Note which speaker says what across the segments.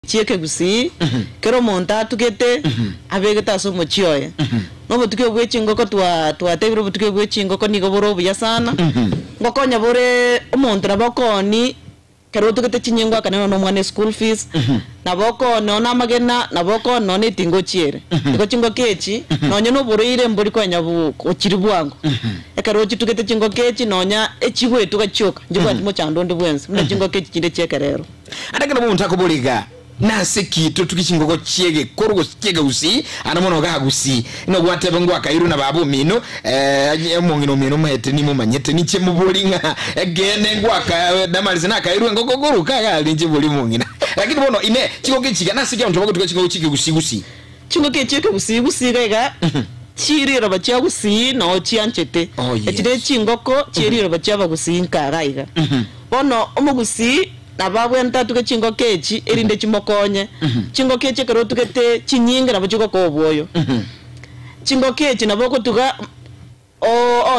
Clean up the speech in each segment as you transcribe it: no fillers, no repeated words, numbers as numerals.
Speaker 1: chieke gusi kero monta tukete abegeta so mochioye no botuke bwechi ngoko twa tebiro botuke bwechi ngoko nigo boro buya sana ngoko nyabore omonto nabokoni kero tukete chinyingo akaneno no mwana school fees naboko no namagena naboko no netingo chiere iko chingo kechi nonyo no boroire mbori kwa nyabu ochiri bwango ekero chitukete chingo kechi nonya echigwe tukachoka njibwa timo chando ndi bwenzi mna chingo kechi chinde chekerero
Speaker 2: adakana mu ntako boliga nase kito tukichingo chiege korugo chiege usi anamono ga gusi no gwatebe ngwa kairu na babu mino mongino mino mahete ni mumanyete ni chemu bolinga egene ngwa ka damalize na kairu ngogoguru kaga linje boli mongina lakini bono ine chingo kichiga nase kya mtobo tukichingo chiege gusi
Speaker 1: chingo kichiege gusi ga chiriro bacha gusi no chianchete etide chingoko chiriro bacha bagusi nkagaiga bono omugusi nababwe ntatuke chingo kechi erinde chimokonye chingo kechi kero tukete chinyinga nabo chiko ko boyo chingo kechi naboko tuga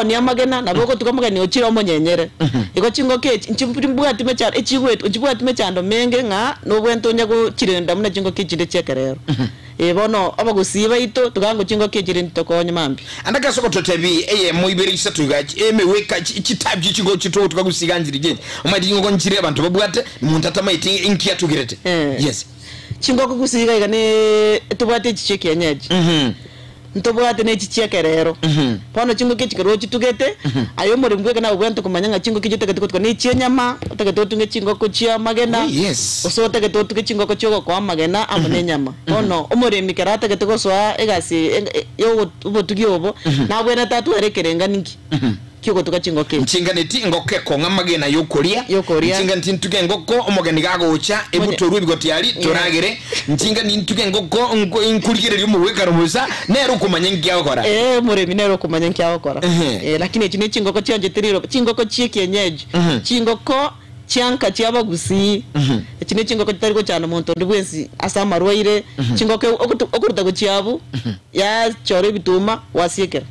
Speaker 1: ni amagena naboko tuga magani ochira omonyenyere iko chingo kechi nchimbwa timecha echigwetu nchibwa timechando menge nga no bwentonya go chirenda muna chingo kechi de chekerero bono abagusiba ito tugango chingo kechi rintokonye mambi
Speaker 2: andaka soko totebi moiberi satuga emeweka chitabji chingo chito tukagusiganjiri je omadingo konchire abantu babwate muntata maiti inkia tugirete yes
Speaker 1: chingo kugusiga igane tubwate chicheki yenyeji ntobwate ne chichekerero pono chingo kechi kero chitugete ayo muri mbweka na ubwento kumanyanga chingo kichi teke tuko ni chienyama teke tunge chingo kuchia magena
Speaker 2: yes
Speaker 1: oso teke tunge chingo kuchoko kwa magena amune nyama pono omuri mikera teke tuko swa egasi yo ubotugi obo na bwena tatu erekerenga ninki kyoko tukachingo ke
Speaker 2: nchinganeti ngoke ko ngamagena yokoria nchinganeti ntuke ngoko omogeni gago ucha ebuto rubi gotiali toragere nchinganeti ntuke ngoko inkurigere ryo muweka musa nero kumanyengi yakora
Speaker 1: muri minero kumanyengi yakora lakini chine chingoko chanje tiriro chingoko chieke nyeji chingoko chianka chiabagusi chine chingoko tariko cyane muntu ndibwensi asama rwaire chingoko okuruta guchiabu ya chore bituma wasiekera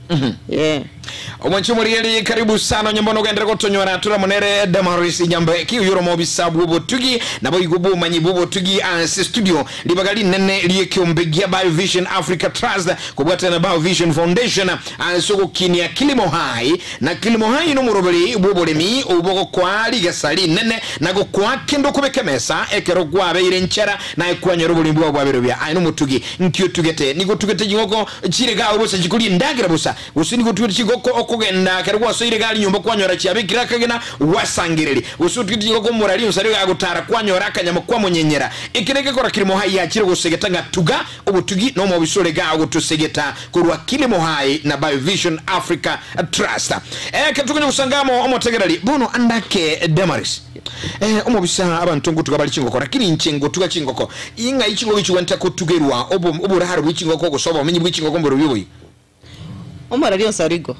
Speaker 2: Omanchi murieli karibu sana nyambono gendera kotonyora turamonere Damaris Nyambe ki uyoro mobisabu botugi nabo igubu manyi botugi as studio libagali nene liyekyombegia BioVision Africa Trust kubwata na BioVision Foundation asoko kinia kilimo hai na kilimo hai no murobeli bobolemi oboko kwa ligasali nene nago kwa kendo kubekemesa ekero kwa beire nchara na ekwanya roboli mbwa bwa berobya aino mutugi nkyo tugete niko tugete jingoko chirega obosa jikuli ndagira busa usini gutugete chigoko okugenda kerwa soire gali nyombo kwanyora cyabikira kagena wasangireri usutwitiko ko murali usari agutara kwanyora kanyama kwa munyenyera ikireke kora kirimo hayi yakire gusegeta ngatuga ubutugi no mu bisore ga gutusegeta kurwa kilimo hayi na BioVision Africa Trust ketukunye gusangamo omotegerali bono andake Damaris omobisa abantu ngutuga bali chingoko rakini nchengo tuga chingoko inga ichingo gichwanta kutugerwa oburahari bw'ikingoko gusoba omenyi bw'ikingoko mboro biboyi
Speaker 1: omara lyo sarigo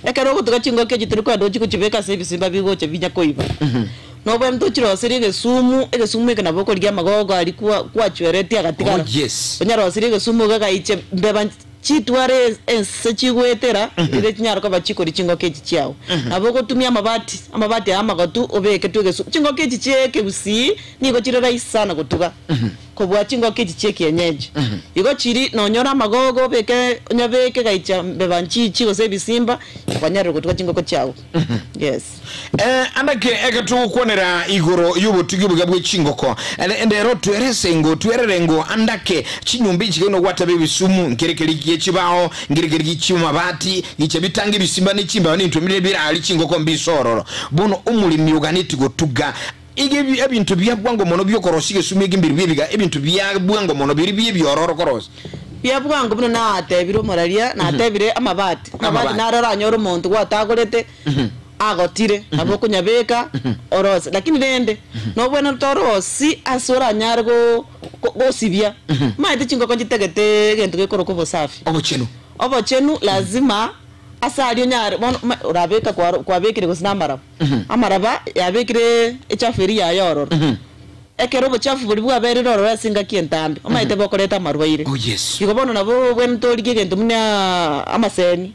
Speaker 1: ekero kutuka chingo kechi turiko ado chiko chibeka service babigo che binya koiba no bwe mto chiro sirige sumu eke boko lya magogo alikuwa kwa chwereti akatika onyaro sirige sumu gaga iche mbeba chitware ense chigwetera ile chinyaro ka bachiko lichingo kechi chiao naboko tumia amabati amagatu obeke tuge chingo kechi cheke busi niko chirera isana kutuka kobwa chingo kechi cheke yenyeji iko chiri nonyora magogo beke onyabeke gaicha bebanchi chigo se bisimba kwanyaro kutuka chingo ko chiao yes
Speaker 2: andake ekatu kuonera igoro yubutugi bugabwe chingoko endero tweresengo twererengo andake chinyumbi chigeno gwatabe bisumu nkerekeriki chibao ngirigirigi chimabati giche bitangi bisimba n'ikimba n'intu mirebira ali chingoko mbisororo bono umulimi uganiti gotuga igebi ebintu byabwango mono byokorosige sumege mbiri bibiga ebintu byabwango mono biri byororo koros
Speaker 1: byabwango buno na atebiro moralia na atebire amabati narara nyoro muntu gwatagorete agotire aboko nyabeka orose lakini rende no bwana torosi asora nyargo gosibya maite chingoko chitegete gento gekoro ko bosafi obochenu lazima asali nyare urabeka kwa bekire gusina amaraba yabekire echaferi ya yororo ekero bochafu buri bwa bere roro yasinga kientambe omaite bokoreta marwaire
Speaker 2: oh yes
Speaker 1: iko bono nabo bwen tori gento munya amaseni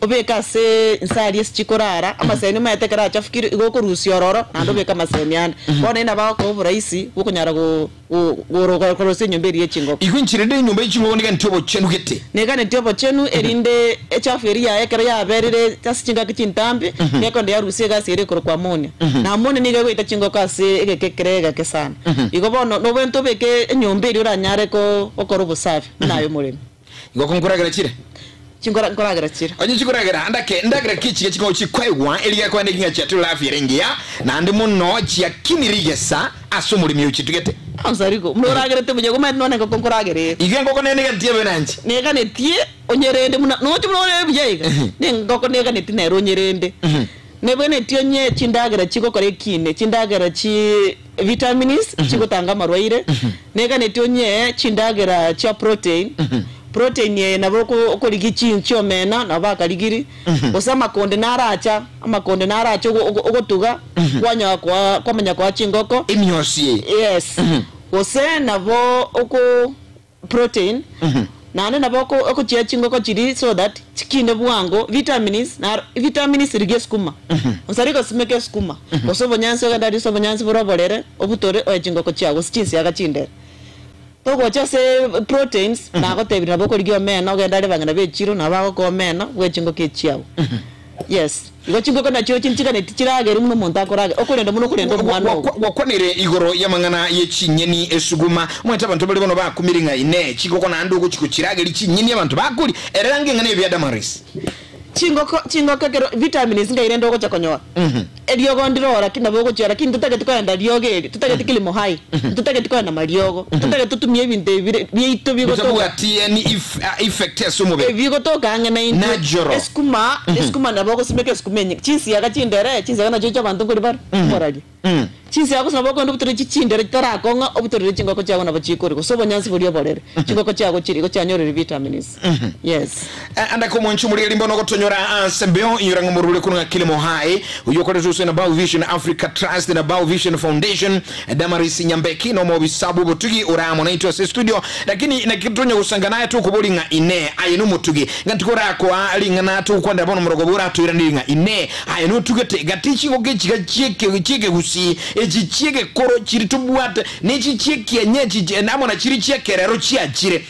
Speaker 1: obeka se nsari esichikorara amaseni mayetekera chafikiri igoko rusiororo nando beka maseni ande bona ina ba ko buraisi bukunyara go korose nyomberi yechingoko
Speaker 2: ikwinchiride nyumba yechingoko nika ntobo chenu gete
Speaker 1: neka ntobo chenu erinde echaferiya ekera ya berire tasichinga kichintambi neka ndo yarusie gasire koro kwa mone na mone niga go itachingoko ase egekekerega kesana igo bono no bento beke nyomberi uranyare ko okoro busafi nayo mureme
Speaker 2: igoko nkuragera chire
Speaker 1: chingora nkoragera chira
Speaker 2: onye chikoragera ndagira kichi chiko chikwegwa eliga kwa ndinga chatu lafi rengia na ndi muno chia kinirigesa asumuri miyo chitugete
Speaker 1: ansariko muragera te muje kuma none ko nkoragera
Speaker 2: ige ngoko nene gatie benanji
Speaker 1: nega netie onyerende muna no chimone bujaiga ne ngoko nega netie na ronyerende ne bene tionye chindagera chiko kore kine chindagera chi vitamins chiko tanga marwaire nega netionye chindagera cha protein ye naboko okoligi chincho mena nabaka ligiri osama konde naracha amakonde naracha ogotuga kwanya kwa manya kwa chingoko
Speaker 2: imyosie
Speaker 1: yes ose nabo oko protein nane naboko oko chia chingoko chiri so that chikinde buango vitamins rige skuma osariko simeke skuma osobo nyanse ga dadi sobo nyanse boroborere obutore o chingoko chiago chinsi aga chindere togo chase proteins na gotebira naboko ligyo mena ogendare bangana bechiro nabako ko mena wechingo kechiago yes igo chingo kana cyo chinchika ne tichiragere muno muntu akorage okurenda muno kurenda mwana
Speaker 2: wakonire igoro yamangana yechinyeni esuguma mweta abantu bali bono bakumiringa ine chiko kona ndugo chikuchiragere chinyeni abantu bakuri erange ngane ebya Damaris chingo kero vitamins ngairenda oko chakonyoa eliogo ndirora kinaboko chara kintu tutake tukaenda liogeri tutake tikilimo hai tutake tukaenda maliogo tutake tutumie ibintu byito bigo to ati effect esumube
Speaker 1: bigo to kanga na into eskuma naboko simeke eskumenye chinsi yakachindere chinsi kana chocha bantu kuri bar morali chinsi yako naboko ndo butore chichindere tarakonga obutore chingoko chako nabachikori sobo nyansi boliyo bolere chingoko chako chiri ko chanyorere vitamins yes
Speaker 2: anda ko monchu muri limbono gotonyora sembeo inyuranga murule kunga kilimo hai uyokore na Bao Vision Africa Trust na Bao Vision Foundation Damaris Nyambeki no mo bisabu botugi uramo na ito studio lakini na kitonyo usangana tu kubolinga ine ayenu mutugi ngatukora kwa alingana tu kwanda bono murogobura tu irandiringa ine ayenu tugete gatichi ngogechi gachike gusi echichike koro chiri tubwate nechichike enyechi namo na chiri chekerero chiachire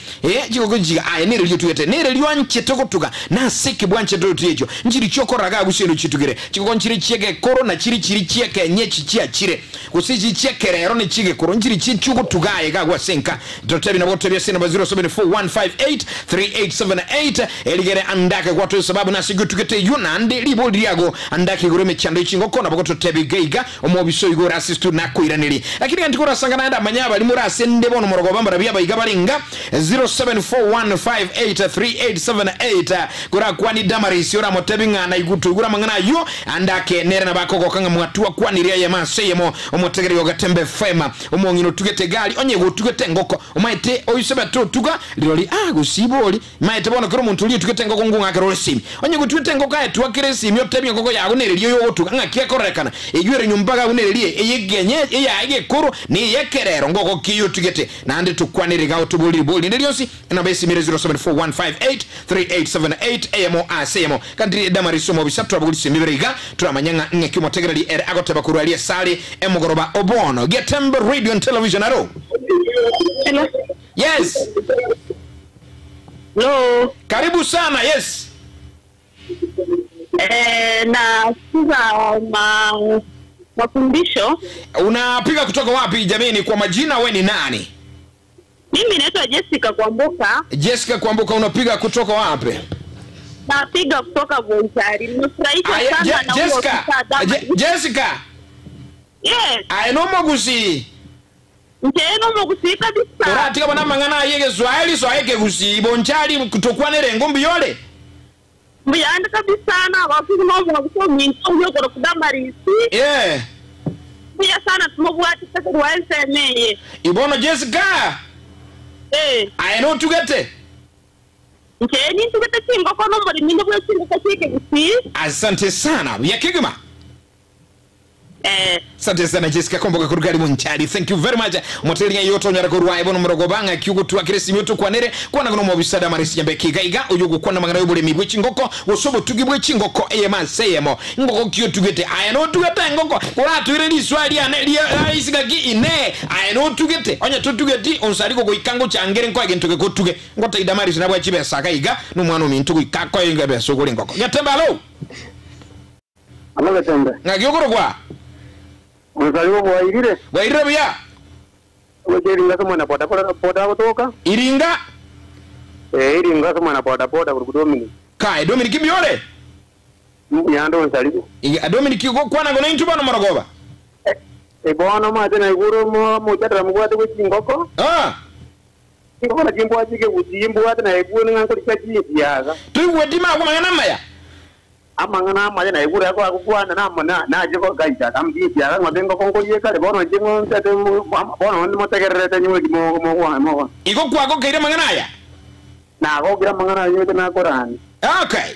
Speaker 2: chikogoji ayene ryo tugete nere lyanche tokotuga na seke bwanche do tuyejo njiri chokoraga gusero chitugire chikogonchiri cheke koro na chiri chieke nyechi chiachire kusiji chekerero ne chige koro njiri chichukutugaye gagwa senka dotebi na botebi sina 0741583878 eligere andake kwa to sababu na sigutugete yuna ande libo liago andake gureme chando chingoko na bokoto tebi geiga omobiso igora asistu na kuiraniri lakini antikora sangana enda manyaba limura sende bono morogo bambara byaba igabalinga 0741583878 kura kwani Damaris yora motebi ngana igutugura mangana yo andake nere na bakoko kanga mwatua kwaniria ya maseyemo omotegeri yogatembe fema omongino tugete gali onye gutugete ngoko omaite oyiseba to tuga liroli gusiboli maite bono kero muntu li tugete ngoko ngunga kero simi onye gutugete ngoko ya tuakire simi otebi ngoko ya gonere liyo yo tuga ngakia korekana eyure nyumbaga gonere liye eyegenye ege koro ni yekerero ngoko kiyo tugete na ande tukwanire ga otuboli boli ndiliosi na besi 0741583878 amo asemo kandiri Damaris mo bisatu abuli simiberiga turamanyanga ngeki motegerali agoteba kurwalia sali emogoroba obono Getembe Radio and Television aro.
Speaker 3: Hello.
Speaker 2: Yes.
Speaker 3: Hello.
Speaker 2: Karibu sana. Yes.
Speaker 3: Na siza mafundisho.
Speaker 2: Unapiga kutoka wapi jamini, kwa majina we ni nani?
Speaker 3: Mimi naitwa Jessica Kwamboka.
Speaker 2: Jessica Kwamboka, unapiga kutoka wapi?
Speaker 3: Napiga kutoka Bontari. Nimefurahisha sana na
Speaker 2: Jessica.
Speaker 3: Yes.
Speaker 2: Aenomo gusi.
Speaker 3: Nteno mogusi kabisa.
Speaker 2: Oratika bana mangana yege Swahili so ayeke gusi Bontari kutokwanere ngombi yole.
Speaker 3: Mbiyanda kabisa na wafuzi mambo gusominto uyogoro kudamari.
Speaker 2: Yeah.
Speaker 3: Mbiya sana tumobwati kasa ruwaense meye.
Speaker 2: Ibono Jessica. Aeno tugete.
Speaker 3: Nkeni tugete chingo kono mbori ninde bwe chingo kachike gusi.
Speaker 2: Asante sana. Ya kigima. Asante sana Jessica Komboga kurugari munchari. Thank you very much. Motelinga yoto nyara kurwa ebono morogo banga kyugo twa kiresi myoto kwanere kwana gono mobisada marisi yambe kiga uyogo kwana magana yobole mibwe chingoko wosobo tugibwe chingoko eyema seyemo ngoko kyo tugete ayano tugete ngoko kula tuire li swali ane li isiga gi ine ayano tugete onya tugeti onsari ko ikango changere nko agentoke ko tuge ngota idamari sinabwa chibe saka iga no mwana mintu ikako ingabe sokole ngoko gatemba lo
Speaker 4: Gatembe
Speaker 2: ngagiyogoro kwa
Speaker 4: Mzaliwa wairire
Speaker 2: bya
Speaker 4: Iringa somana poda kutoka
Speaker 2: Iringa
Speaker 4: Iringa somana poda kuri Dominic
Speaker 2: kai Dominic biore
Speaker 4: yando nsalibu
Speaker 2: Dominic go kwana go nintu bano morogoba
Speaker 4: bono mate na iguro mo chatra mugwate wechingoko ingona jimbo ajike kujimbo ate na iguro ngakuri chaji yaga
Speaker 2: tuwedi ma ko mangana maya
Speaker 4: amangana maya na iguro yako akukwana na jiko gaita tambi yaga ngodengo kongo yeka bono jingo tate bono mo tegerete nywe mo
Speaker 2: iko kwako kaire mangana ya
Speaker 4: na go gira mangana yote na Qur'an
Speaker 2: okay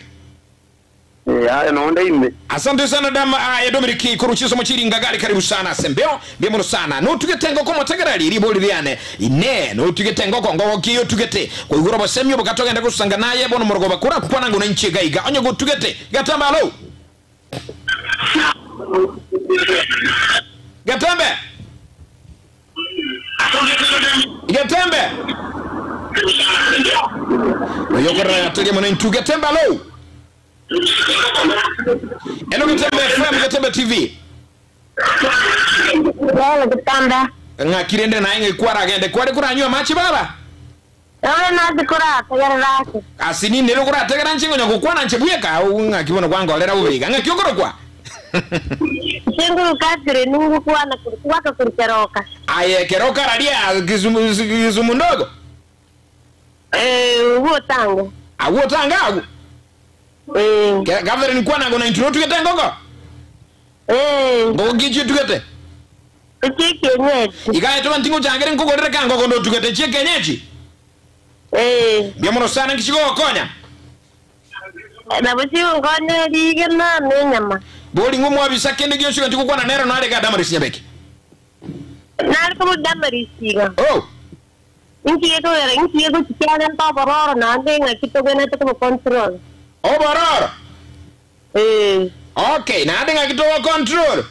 Speaker 4: ya naonda ime
Speaker 2: asante sana dama ya Dominic kuruchiso mochiringa gari karibu sana sembeo biemono sana no tugetengo ko motegerali riboli liane ine no tugetengo ko ngo kiyo tugete ko iguro bosemyo bokatoga ndako kusanga naye bono morogo bakura kwana ngo nanchiga iga onyo go tugete gatambalo gatambe yo korra ya tege mono tugetembalo Hello Gatembe FM Gatembe TV.
Speaker 5: Wala Gatembe.
Speaker 2: Nga kirende na inge kwara agende kwari kuranywa machi baba.
Speaker 5: Ewe nazi kura tegera raki.
Speaker 2: Asini nero kura tegera nchingo nyako kwana nchebuyeka nga kibono kwanga olera ubega nga kyokoro kwa.
Speaker 5: Chingu katire nungu kwana kuwaka kurikeroka.
Speaker 2: Aye keroka radia kizumu ndogo.
Speaker 5: Uwo tango.
Speaker 2: Awo tanga agu. Gavere ni kwana ngona intro tugete ngoko. Ngoko gichi tugete.
Speaker 5: Chike nyechi.
Speaker 2: Ikaye to ntingo changere ngoko reka ngoko ndo tugete chike nyechi. Biamono sana kichiko konya.
Speaker 5: Na basiyo ngone ligena menyama.
Speaker 2: Boli ngumu abisa kende gyosho ntiko kwana nero na reka damarisi nyabeki.
Speaker 5: Na ko damarisi ga.
Speaker 2: Oh.
Speaker 5: Inki yego chikyana nta bororo na ndenga kitogena to control.
Speaker 2: Obororo. Okay, na adenga kitowa control.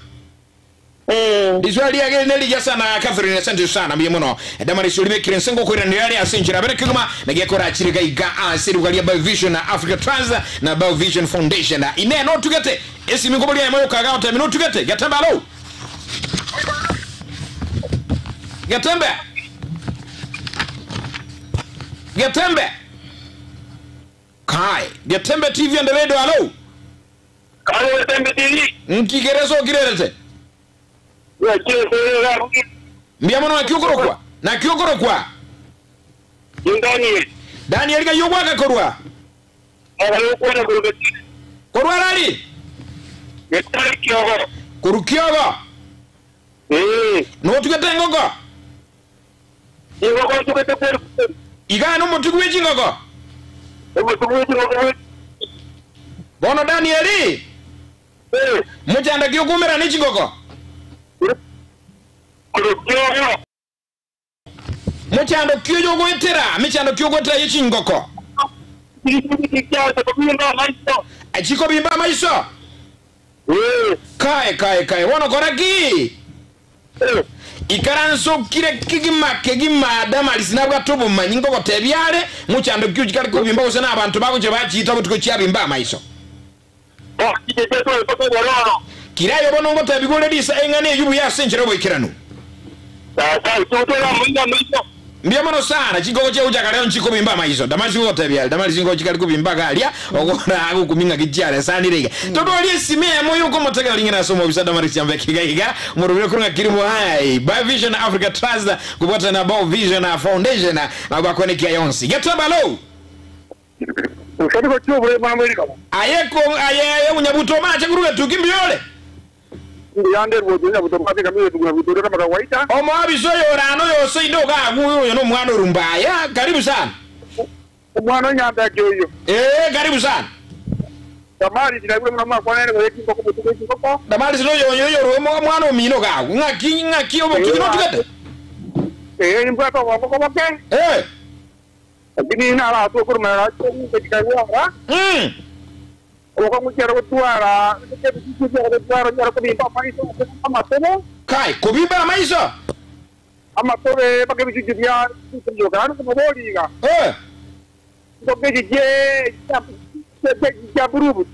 Speaker 2: Diswali yake neli ya sana Catherine asante sana biyemono. Damari shulime kirensengo ko irani asenjira bere kiguma na gekora chiriga iga asiru galia by Vision na Africa Trans na by Vision Foundation. Ine no tugete. Esi mingoboli ya moyo kaga ota mino tugete. Gatemba lo. Gatembe. Gatembe. Kai, Gatembe TV and the radio, hello.
Speaker 4: Kalo Gatembe TV.
Speaker 2: Nkigerezo girelete.
Speaker 4: Ya kile
Speaker 2: Mbiamono na kyokoro kwa. Na kyokoro kwa. Daniel ga yogwa ka korwa. Korwa rali. Kurukyogo. No tugete ngogo. Iga no mutugwe jingogo. Bono Danieli. Mujanda kyokumera ni chingoko. Muchando kyogo etera, michando kyogo etera yechingoko. Achiko bimba maiso. Kai. Wono koraki. Ikaranso kire kigima damali sinabwa tobo manyingo ko tebyale muchando kyuji kali ko bimba usana abantu bako je bachita butuko kyabimba maiso. Kirayo bono ngo tabigole disa engane yubu ya senjero boikiranu. Mbiamono sana chingoko che uja kaleo nchiko bimba maiso damali ngo tebyale damali singo chikali ko bimba galia ogora agu kuminga kijale sanirega todo ali simea moyo ko motega lingina somo bisada mari cyambe kiga murubire kurunga kirimo hai by Vision Africa Trust kubota na by Vision Foundation na bakone kia yonsi getamba lo
Speaker 4: Ukadi ko chuo mamwelika
Speaker 2: ayeko aye unyabuto macha kuruga tukimbiole
Speaker 4: yande rwojina butomate kamwe tunabutora kama kawaida
Speaker 2: omo abiso yorano yose indoga aguyo no mwana rumbaya karibu sana
Speaker 4: mwana nyanda kyoyo
Speaker 2: karibu sana
Speaker 4: Damari diragwe mama kwa nene ko kingo ko tuge kingo.
Speaker 2: Damari sino yo mwana omino ga. Ngaki obotugi no tugete.
Speaker 4: Imba to wa ko ke. Ini na la to ko mara ko ni ke ka wa. Ko mu kero tuara, ke ku kero tuara nyara ko bimba maiso ama tene.
Speaker 2: Kai, ko bimba maiso.
Speaker 4: Ama tore pakai biju dia ku kan ko bodi ga. Ko ke je buru.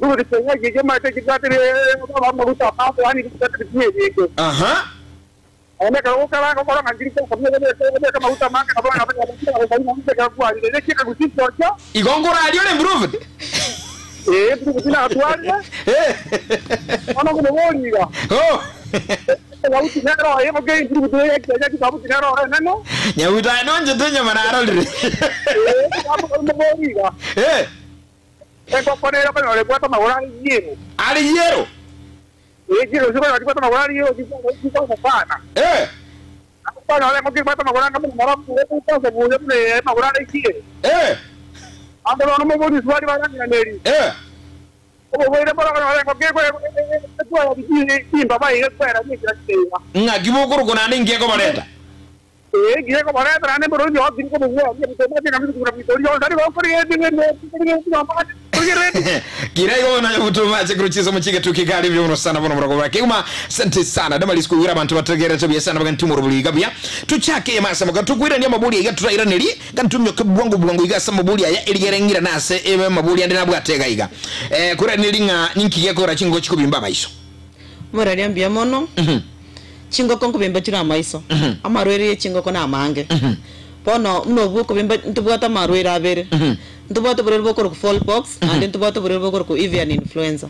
Speaker 4: Buru de tenya je ma te kita tere ba ma ruta pa ko ani kita tere je. Ana kalau orang anjing itu kemudian dia mau utama kan apa kita buat jadi kita gusti sorja
Speaker 2: igongo radio le bro
Speaker 4: betul na atuarnya ana ko boni ga kalau tinero mo ke betul ya jadi kamu tinero nano
Speaker 2: nyauta no nje nya manaro le
Speaker 4: kamu ko boni ga ko ponera pa le puesto magora hiero
Speaker 2: ali hiero
Speaker 4: Giro, sino que pata magora yo tipo sana. Para le mo que pata magora kamu mara puto se bule le magora le kie. Ando no mo bodi suari ba ngana neri. Ko bo ire para le ko ke ko di baba ire para ni kira kewa.
Speaker 2: Nga gibokuru kuna ningi ko bareta.
Speaker 4: Gire ko bareta ane boro yo din ko bo yo ni ko ma ni ko rapito yo dari ba ko ire
Speaker 2: Kira yo na utuma chekruchizo muchike tukikali byo sana bono murago wake uma sente sana damali siku ira bantu bategera cyo sana bagantu mu rubuli gabya tuchake masa muga tukwira ndi mabuli iga turaira neri gantumyo kubwangu iga sama mabuli ya irigerengira nase ebe mabuli andi nabwo atega iga kura nilinga ninkige kora chingo chikubimba maiso
Speaker 1: murari ambia mono chingo konko bimba chira maiso amarwere chingo kona amange pono mnobu ko bimba ntubwata marwere abere ntubwata bure boko ku fallpox and ntubwata bure boko ku avian influenza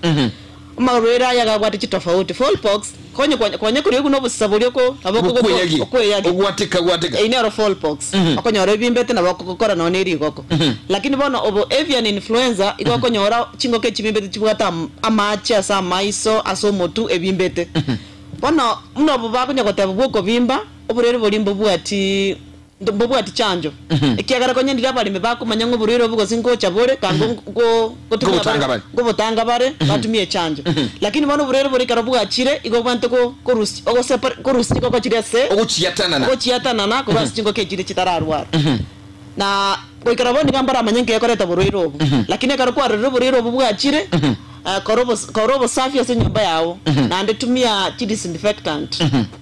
Speaker 1: marwere ya gabwati chitofauti fallpox konye kuri kuno busabulyo ko aboko
Speaker 2: ko ogwatika
Speaker 1: inero fallpox akonyora bimbete na bako kokora no neri goko lakini bono obo avian influenza igoko nyora chingo ke chibimbete chibwata amacha sa maiso asomotu ebimbete bono mnobo bakunya kotaba bwoko bimba oburere bolimbo bwati chanjo ikiagara konye ndira bali mebako manyango buriro bugo singocha bore kango go botanga bare batumie chanjo lakini bono burere bori karabuga achire igo bante ko korusi ogo separ korusi ko chire se
Speaker 2: ogo chiatana na ko basi chingo ke chire chitararwa na ko karaboni gambara manyange yakoreta buriro lakini karukwa buriro bugo achire korobo safi ase nyumba yao na ndetumia disinfectant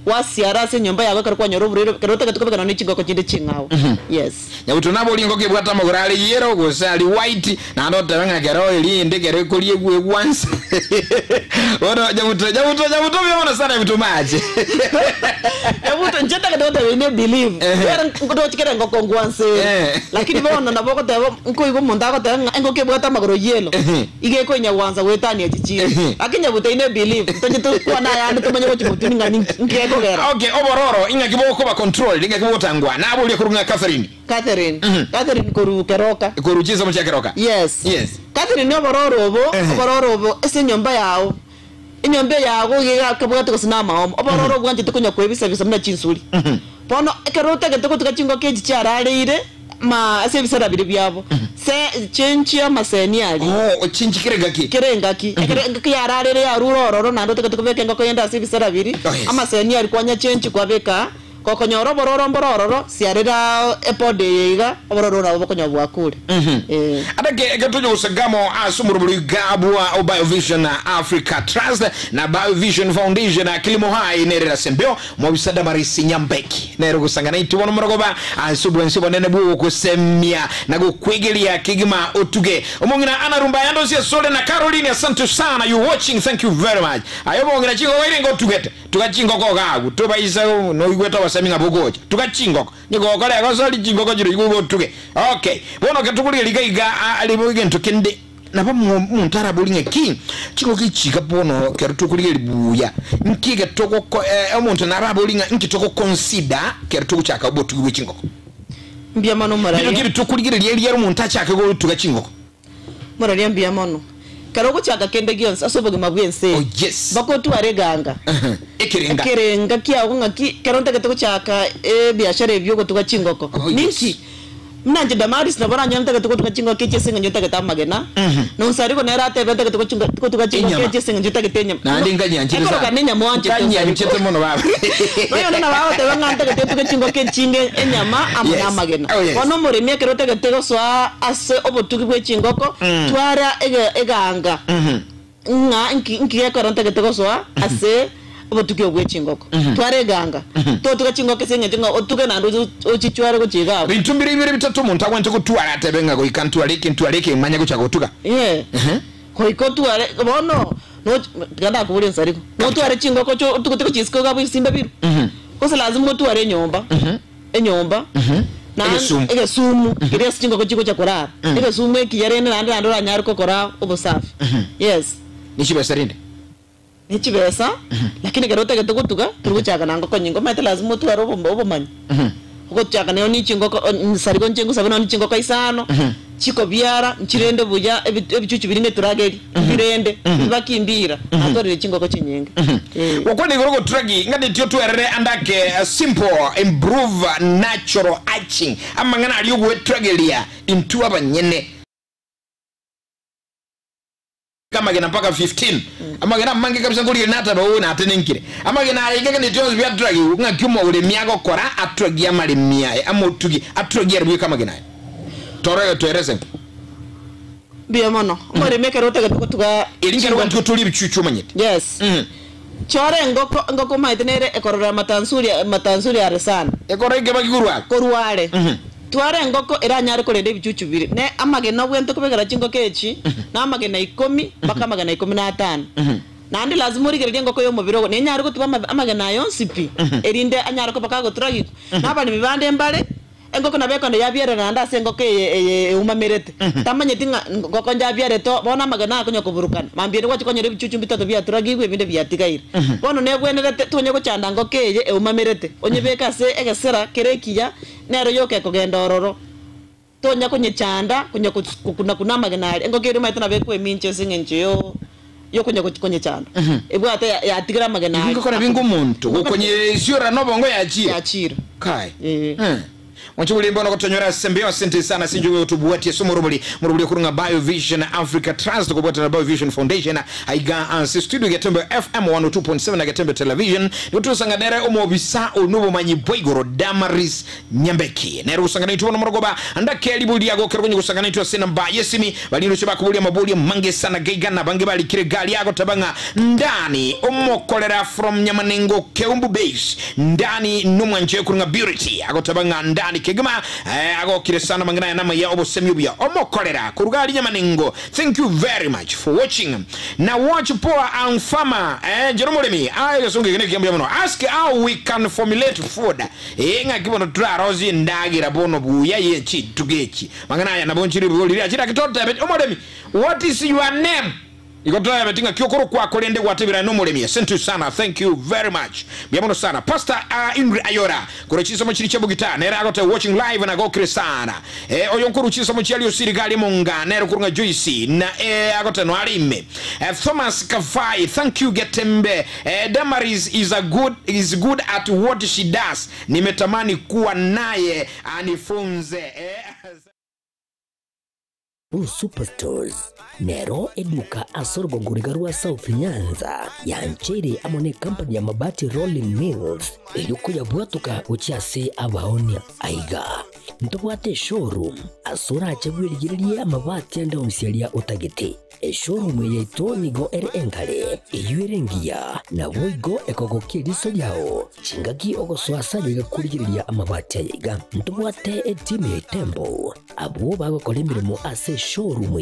Speaker 2: wasiara ase nyumba yao karukwa nyoroburiro karotaka tukobeka no chingo ko chinde chingao yes nyabuto nabo lingo ke bwata magorale yero go sali white na ndo tanga gero ili ndegere ko liegwe once odo nyabuto biona sana bitu maji nyabuto njeta kadota we believe era ngoto chikere ngoko ngwanse lakini bona naboko tabo nko igo monda ko tanga ngoke bwata magoro yelo ige ko nyawanza wetani echichiri akinya butaine believe tonyitu kwa na ya ndo manyo chimutuni ngani ngeko gera okay obororo inga kiboko ba control inga kibotangwa nabo uli kurunga Catherine
Speaker 1: koru keroka
Speaker 2: koru chizo mcha keroka
Speaker 1: yes Catherine obororo obo ese nyomba yao inyombe yago giga kabwato kusinama obororo bwanje tukunya kwebisa bisa mna chinsuri pono kerota getoko tukachingo keji chararire ma ase bisara biri byabo se chenchi amaseni ali
Speaker 2: chenchi
Speaker 1: kirengaki yararire ya rurororo nando tukatubeke ngoko yenda ase bisara biri amaseni ali kwanya chenchi kwabeka kokonyoro bororo siarira epode yiga obororo na bokonyo bwakure
Speaker 2: adake gatujo usagamo asumurubuli gabwa o BioVision Africa Trust na BioVision Foundation na kilimo hai nerera sembeo mwabisada marisi nyambeki nero gusangana itubono morogoba asubwensi bonene buwo kusemia na gukwegelia kigima otuge omongina anarumba yando sia sole na Caroline asante sana you watching thank you very much ayobongina chingo waire ngotugete tukachingo ko gagu tobaisa no igweta wasaminga bogoja tukachingoko nyiko kale akasali chingoko jiro igugo tuge okay bono ketukuli ligaiga aliboge ntukende naba muntara bulinge ki chiko kichika bono ketukuli libuya nkige toko omuntu narabo linga nkitoko consider ketuku chaka botugi wechingoko
Speaker 1: mbia mano mararia
Speaker 2: ngiri tukuli liye omuntu achaka go tugachingoko
Speaker 1: mararia mbia mano karoko chaka kende gions asoboge mabwense
Speaker 2: yes
Speaker 1: bako tu areganga ekerenga kia ngaki karonta ketoko chaka biashara ebyo go tugachingoko ninki Mnanje Damaris na bora nyanta ke tuko chingo ke chesinga nyota ke tamagena no sari ko nera te benta ke tuko chingo ke chesinga nyota ke tenya
Speaker 2: na ndinga nyanchira
Speaker 1: sa ka nenya mwanje
Speaker 2: nyanchira mono baba
Speaker 1: no yo na baba te nganta ke tuko chingo ke chinge enyama amana magena ono muri mie ke rote ke tego swa ase obotuki bwe chingoko twara eganga nga inki ya koranta ke tego swa ase obotuki bwe chingoko tware ganga to tuka chingoke senye tinga otuke na ndo ochichwara ko chiga
Speaker 2: bintumbiri bibiri bitatu muntu agwanje kutwara tebenga ko ikantwaleke manya ko chagotuka
Speaker 1: ko ikotware bono no ganda ko buri sariko no tware chingoko cho tuko chisiko ga bisimba biru ko se lazima tware nyomba enyomba na ege sumu kire chingoko chiko cha korara ege sumu ekiyarene na ndo anyar ko kora obosafi yes
Speaker 2: nishibe sarinde
Speaker 1: nichibesa lakini kerote ke tukutuka turuchaka nango konyingo mate lazima twaro bombo manyi uko chaka ne oni chingoko sariko nchengu sabana oni chingoko isano chiko biara nchirende buja ebichuchu birine turageri birende bakimbira atorire chingoko chinyenge
Speaker 2: wakone goroko turagi ngade tyo twerere andake simple improve natural hatching amangana ali ogwe turagelia into abanyene kama gena mpaka 15 ama gena mangi kabisa ngoli nata ba wona atenenkire ama gena ayike ne tions bya dragi ngakyuma ule miago kora atragi amali miae amotugi atragi arbu kama gena torego toerese
Speaker 1: biya mono mare meke rote gatuka
Speaker 2: ilinga rwantu tuli bichuchu manyete
Speaker 1: yes chore ngoko maitenere ekorora matansuri aresana
Speaker 2: ekorege bagurwa
Speaker 1: koruare tware ngoko iranyare korende bichuchu bire ne amagena bwento kubegera chingoko echi na amagena 10 baka amagena 15 nandi lazima urigere ngoko yo mubiro ne nyare ko tuba amagena yonsipi erinde anyare ko baka goturagiko nabani bibande mbale engoko nabeko ndo yabiere nanda sengoko umamerete tamanye tinga ngoko njabiere to bona magana akonyo kuburukana mambiere wachi konyere bichuchu bitatu bya turagigwe binde byatigaira bono nebwenerete tonye ko chanda ngoko umamerete onyebeka se egesera kerekiya nero yoke kugenda ororo tonya konye chanda kuna magana engoko iri maitana bekwe minche singenjeyo yo konye chanda ebwate yatigira magana
Speaker 2: ngoko na bingu muntu konye siora nobongo yachira kai Wanchubuli mbono kutonyora sembeo asante sana sinjuwe utubuwati sumu murubuli kurunga BioVision Africa Trust kubwata na BioVision Foundation haiga ansi studio getembe FM 102.7 na getembe television nutu sanganere umobisa unubu manyi boigoro Damaris Nyambeki neru sangana ituwa na morogoba anda keli buli yago kero kwenye kusangana ituwa sena mba yesimi balino chiba kubuli mabuli mange sana geigana bange bali kire gali yago tabanga ndani umokolera from Nyamanengo Keumbu Base ndani numwanche kurunga Beauty yago tabanga ndani kegema ago kire sana mangana ya nama ya obo semyubia omokolera kurugali Nyamanengo. Thank you very much for watching. Now watch poa ang fama Jeromolemi asunge gene kiambu yamono ask how we can formulate food nga kibono tura rozi ndagira bono buya yechi tugechi mangana ya nabonchiri buli achira kitota omolemi what is your name ikotoya betinga kyokoro kwa kolende watebira no molemi asante sana thank you very much biamono sana pastor Ingrid Ayora kurechiso mochiri chabugita nera agote watching live na go kresana oyonkuru chiso mochiri osirigali monga nera kurunga Joyce na agote no alime Thomas Kafai thank you Getembe Damaris is good at what she does nimetamani kuwa naye anifunze
Speaker 6: Superstores Nero eduka asorgo ngurigarua South Nyanza ya Nchere amone company ya mabati Rolling Mills eyuko ya bwatuka uchiase abaonia aiga ntobwate showroom asura achebwirigirie amabati anda usialia utagete showroom ya itonigo enkale eyuerengia na boigo ekogokie riso yao chingaki ogoswasa yiga kurigiria amabati aiga ntobwate team ya Tembo abo bago kolemirimo ase showroom